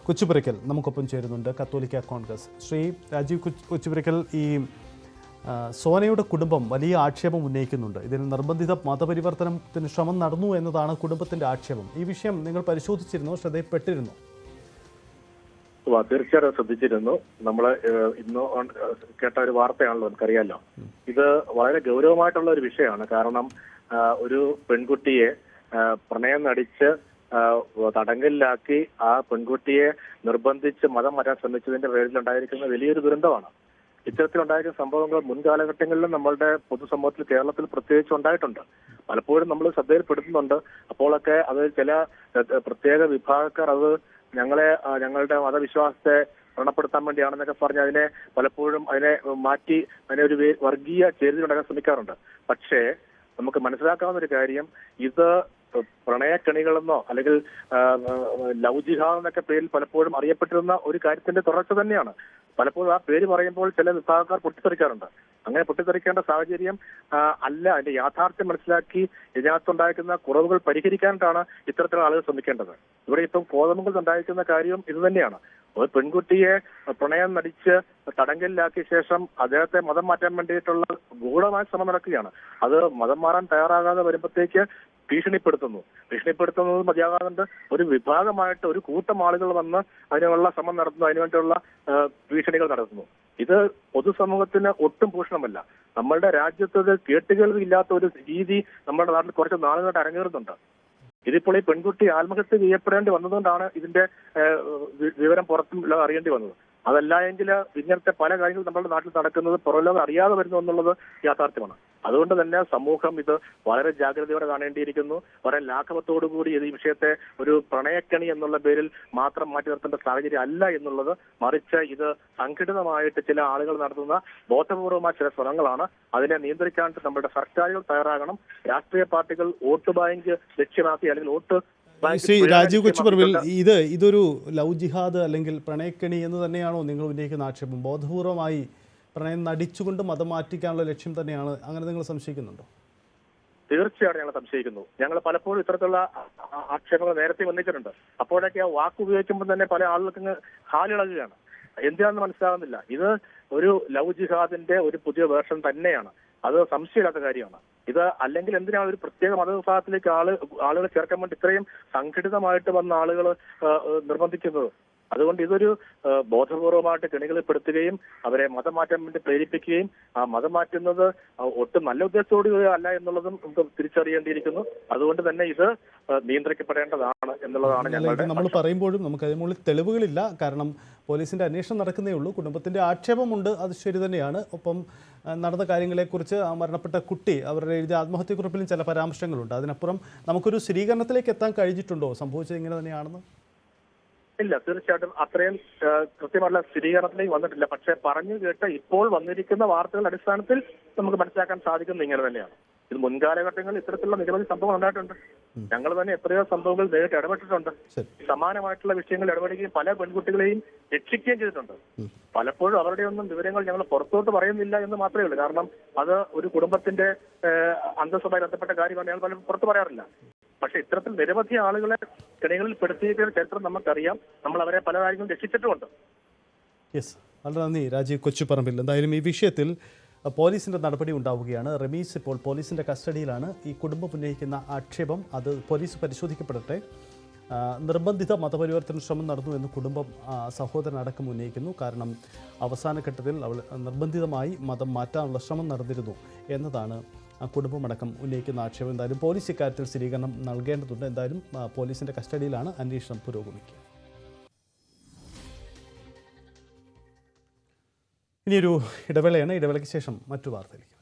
കൊച്ചുപുരയ്ക്കൽ നമുക്കൊപ്പം ചേരുന്നുണ്ട്. കത്തോലിക്ക കോൺഗ്രസ് ശ്രീ രാജീവ് കൊച്ചുപുരയ്ക്കൽ, ഈ സോനയുടെ കുടുംബം വലിയ ആക്ഷേപം ഉന്നയിക്കുന്നുണ്ട്. ഇതിൽ നിർബന്ധിത മതപരിവർത്തനത്തിന് ശ്രമം നടന്നു എന്നതാണ് കുടുംബത്തിന്റെ ആക്ഷേപം. ഈ വിഷയം നിങ്ങൾ പരിശോധിച്ചിരുന്നോ, ശ്രദ്ധയിൽപ്പെട്ടിരുന്നോ? തീർച്ചയായിട്ടും ശ്രദ്ധിച്ചിരുന്നു. നമ്മള് ഇന്ന് കേട്ട ഒരു വാർത്തയാണല്ലോ, നമുക്കറിയാലോ. ഇത് വളരെ ഗൗരവമായിട്ടുള്ള ഒരു വിഷയമാണ്. കാരണം ഒരു പെൺകുട്ടിയെ പ്രണയം നടിച്ച് തടങ്കലിലാക്കി ആ പെൺകുട്ടിയെ നിർബന്ധിച്ച് മതം മാറ്റാൻ ശ്രമിച്ചതിന്റെ പേരിൽ ഉണ്ടായിരിക്കുന്ന വലിയൊരു ദുരന്തമാണ്. ഇത്തരത്തിലുണ്ടായിരിക്കുന്ന സംഭവങ്ങൾ മുൻകാലഘട്ടങ്ങളിലും നമ്മളുടെ പൊതുസമൂഹത്തിൽ, കേരളത്തിൽ പ്രത്യേകിച്ച് ഉണ്ടായിട്ടുണ്ട്. പലപ്പോഴും നമ്മൾ ശ്രദ്ധയിൽപ്പെടുത്തുന്നുണ്ട്. അപ്പോഴൊക്കെ അത് ചില പ്രത്യേക വിഭാഗക്കാർ അത് ഞങ്ങളുടെ മതവിശ്വാസത്തെ വ്രണപ്പെടുത്താൻ വേണ്ടിയാണെന്നൊക്കെ പറഞ്ഞ് അതിനെ പലപ്പോഴും മാറ്റി അതിനെ ഒരു വർഗീയ ചേരുതി ഉണ്ടാക്കാൻ ശ്രമിക്കാറുണ്ട്. പക്ഷേ നമുക്ക് മനസ്സിലാക്കാവുന്ന ഒരു കാര്യം, ഇത് പ്രണയക്കണികളെന്നോ അല്ലെങ്കിൽ ലവ് ജിഹാദ് എന്നൊക്കെ പേരിൽ പലപ്പോഴും അറിയപ്പെട്ടിരുന്ന ഒരു കാര്യത്തിന്റെ തുടർച്ച തന്നെയാണ്. പലപ്പോഴും ആ പേര് പറയുമ്പോൾ ചില വിഭാഗക്കാർ പൊട്ടിത്തെറിക്കാറുണ്ട്. അങ്ങനെ പൊട്ടിത്തെറിക്കേണ്ട സാഹചര്യം അല്ല. അതിന്റെ യാഥാർത്ഥ്യം മനസ്സിലാക്കി ഇതിനകത്തുണ്ടായിരിക്കുന്ന കുറവുകൾ പരിഹരിക്കാനായിട്ടാണ് ഇത്തരത്തിലുള്ള ആളുകൾ ശ്രമിക്കേണ്ടത്. ഇവിടെ ഇപ്പം കോതമംഗലത്ത് ഉണ്ടായിരിക്കുന്ന കാര്യവും ഇത് തന്നെയാണ്. ഒരു പെൺകുട്ടിയെ പ്രണയം നടിച്ച് തടങ്കലിലാക്കിയ ശേഷം അദ്ദേഹത്തെ മതം മാറ്റാൻ വേണ്ടിയിട്ടുള്ള ഗൂഢമായ ശ്രമം നടക്കുകയാണ്. അത് മതം മാറാൻ തയ്യാറാകാതെ വരുമ്പോഴത്തേക്ക് ഭീഷണിപ്പെടുത്തുന്നത് മതിയാകാറുണ്ട്. ഒരു വിഭാഗമായിട്ട് ഒരു കൂട്ടം ആളുകൾ വന്ന് അതിനുള്ള ശ്രമം നടത്തുന്നു, അതിനുവേണ്ടിയുള്ള ഭീഷണികൾ നടത്തുന്നു. ഇത് പൊതുസമൂഹത്തിന് ഒട്ടും ഭൂഷണമല്ല. നമ്മളുടെ രാജ്യത്ത് കേട്ടുകേൾവി ഇല്ലാത്ത ഒരു രീതി നമ്മുടെ നാട്ടിൽ കുറച്ച് നാളുകളായിട്ട് അരങ്ങേറുന്നുണ്ട്. ഇതിപ്പോൾ ഈ പെൺകുട്ടി ആത്മഹത്യ ചെയ്യപ്പെടേണ്ടി വന്നതുകൊണ്ടാണ് ഇതിന്റെ വിവരം പുറത്തും അറിയേണ്ടി വന്നത്. അതല്ല എങ്കിൽ ഇങ്ങനത്തെ പല കാര്യങ്ങളും നമ്മുടെ നാട്ടിൽ നടക്കുന്നത് പുറലോകം അറിയാതെ വരുന്നു എന്നുള്ളത് യാഥാർത്ഥ്യമാണ്. അതുകൊണ്ട് തന്നെ സമൂഹം ഇത് വളരെ ജാഗ്രതയോടെ കാണേണ്ടിയിരിക്കുന്നു. വളരെ ലാഘവത്തോടുകൂടി ഈ വിഷയത്തെ ഒരു പ്രണയക്കണി എന്നുള്ള പേരിൽ മാത്രം മാറ്റി നിർത്തേണ്ട സാഹചര്യം അല്ല എന്നുള്ളത്, മറിച്ച് ഇത് സംഘടിതമായിട്ട് ചില ആളുകൾ നടത്തുന്ന ബോധപൂർവമായ ചില ശ്രമങ്ങളാണ്. അതിനെ നിയന്ത്രിക്കാൻ നമ്മുടെ സർക്കാരുകൾ തയ്യാറാകണം. രാഷ്ട്രീയ പാർട്ടികൾ വോട്ട് ബാങ്ക് ലക്ഷ്യമാക്കി അല്ലെങ്കിൽ വോട്ട് ശ്രീ രാജീവ് കൊച്ചുപറമ്പിൽ, ഇതൊരു ലവ് ജിഹാദ് അല്ലെങ്കിൽ പ്രണയക്കണി എന്ന് തന്നെയാണോ നിങ്ങൾ ഉന്നയിക്കുന്ന ആക്ഷേപം? ബോധപൂർവമായി പ്രണയം നടിച്ചുകൊണ്ട് മതം മാറ്റിക്കാനുള്ള ലക്ഷ്യം തന്നെയാണ്, അങ്ങനെ നിങ്ങൾ സംശയിക്കുന്നുണ്ടോ? തീർച്ചയായും ഞങ്ങൾ സംശയിക്കുന്നു. ഞങ്ങൾ പലപ്പോഴും ഇത്തരത്തിലുള്ള ആക്ഷേപങ്ങൾ നേരത്തെ വന്നിട്ടുണ്ട്. അപ്പോഴൊക്കെ ആ വാക്ക് ഉപയോഗിക്കുമ്പോൾ തന്നെ പല ആളുകൾക്ക് ഹാലിളകുകയാണ്. എന്തിനാണെന്ന് മനസ്സിലാകുന്നില്ല. ഇത് ഒരു ലവ് ജിഹാദിന്റെ ഒരു പുതിയ വേർഷൻ തന്നെയാണ്. അത് സംശയമില്ലാത്ത കാര്യമാണ്. ഇത് അല്ലെങ്കിൽ എന്തിനാണ് ഒരു പ്രത്യേക മതവിഭാഗത്തിലേക്ക് ആളുകൾ ചേർക്കാൻ വേണ്ടി ഇത്രയും സംഘടിതമായിട്ട് വന്ന ആളുകൾ നിർബന്ധിക്കുന്നത്? അതുകൊണ്ട് ഇതൊരു ബോധപൂർവമായിട്ട് കെണികളിൽപ്പെടുത്തുകയും അവരെ മതം മാറ്റാൻ വേണ്ടി പ്രേരിപ്പിക്കുകയും ആ മതം മാറ്റുന്നത് ഒട്ടും നല്ല ഉദ്ദേശത്തോടു അല്ല എന്നുള്ളതും നമുക്ക് തിരിച്ചറിയേണ്ടിയിരിക്കുന്നു. അതുകൊണ്ട് തന്നെ ഇത് നിയന്ത്രിക്കപ്പെടേണ്ടതാണ് എന്നുള്ളതാണ് ഞങ്ങളുടെ. നമ്മൾ പറയുമ്പോഴും നമുക്ക് അതിന് മുകളിൽ തെളിവുകളില്ല. കാരണം പോലീസിന്റെ അന്വേഷണം നടക്കുന്നേ ഉള്ളൂ. കുടുംബത്തിന്റെ ആക്ഷേപമുണ്ട്, അത് ശരി തന്നെയാണ്. ഒപ്പം നടന്ന കാര്യങ്ങളെക്കുറിച്ച് ആ മരണപ്പെട്ട കുട്ടി അവരുടെ എഴുതിയ ആത്മഹത്യക്കുറിപ്പിലും ചില പരാമർശങ്ങളുണ്ട്. അതിനപ്പുറം നമുക്കൊരു സ്ഥിരീകരണത്തിലേക്ക് എത്താൻ കഴിഞ്ഞിട്ടുണ്ടോ സംഭവിച്ചത് ഇങ്ങനെ തന്നെയാണെന്ന്? ഇല്ല, തീർച്ചയായിട്ടും അത്രയും കൃത്യമായിട്ടുള്ള സ്ഥിരീകരണത്തിലേക്ക് വന്നിട്ടില്ല. പക്ഷെ പറഞ്ഞു കേട്ട് ഇപ്പോൾ വന്നിരിക്കുന്ന വാർത്തകളുടെ അടിസ്ഥാനത്തിൽ നമുക്ക് മനസ്സിലാക്കാൻ സാധിക്കുന്നത് ഇങ്ങനെ തന്നെയാണ്. ഇത് മുൻകാലഘട്ടങ്ങളിൽ ഇത്തരത്തിലുള്ള നിരവധി സംഭവങ്ങൾ ഉണ്ടായിട്ടുണ്ട്. ഞങ്ങൾ തന്നെ എത്രയോ സംഭവങ്ങൾ നേരിട്ട് ഇടപെട്ടിട്ടുണ്ട്. സമാനമായിട്ടുള്ള വിഷയങ്ങൾ ഇടപെടുകയും പല പെൺകുട്ടികളെയും രക്ഷിക്കുകയും ചെയ്തിട്ടുണ്ട്. പലപ്പോഴും അവരുടെ ഒന്നും വിവരങ്ങൾ ഞങ്ങൾ പുറത്തോട്ട് പറയുന്നില്ല എന്ന് മാത്രമേ ഉള്ളൂ. കാരണം അത് ഒരു കുടുംബത്തിന്റെ അന്തസ്സുമായി ബന്ധപ്പെട്ട കാര്യമാണ്. ഞങ്ങൾ പലരും പുറത്തു പറയാറില്ല. പക്ഷെ ഇത്തരത്തിൽ നിരവധി ആളുകളെ കെണികളിൽ പെടുത്തിയിരിക്കുന്ന ചരിത്രം നമുക്കറിയാം. നമ്മൾ അവരെ പല കാര്യങ്ങളും രക്ഷിച്ചിട്ടുമുണ്ട്. യെസ്, വളരെ നന്ദി രാജീവ് കൊച്ചുപറമ്പിൽ. എന്തായാലും ഈ വിഷയത്തിൽ പോലീസിന്റെ നടപടി ഉണ്ടാവുകയാണ്. റമീസ് ഇപ്പോൾ പോലീസിന്റെ കസ്റ്റഡിയിലാണ്. ഈ കുടുംബം ഉന്നയിക്കുന്ന ആക്ഷേപം അത് പോലീസ് പരിശോധിക്കപ്പെടട്ടെ. നിർബന്ധിത മതപരിവർത്തന ശ്രമം നടന്നു എന്ന് കുടുംബം സഹോദരൻ അടക്കം ഉന്നയിക്കുന്നു. കാരണം അവസാന ഘട്ടത്തിൽ അവൾ നിർബന്ധിതമായി മതം മാറ്റാനുള്ള ശ്രമം നടന്നിരുന്നു എന്നതാണ് കുടുംബമടക്കം ഉന്നയിക്കുന്ന ആക്ഷേപം. എന്തായാലും പോലീസ് ഇക്കാര്യത്തിൽ സ്ഥിരീകരണം നൽകേണ്ടതുണ്ട്. എന്തായാലും പോലീസിന്റെ കസ്റ്റഡിയിലാണ്, അന്വേഷണം പുരോഗമിക്കുക. ഇനിയൊരു ഇടവേളയാണ്. ഇടവേളയ്ക്ക് ശേഷം മറ്റു വാർത്തയിലേക്ക്.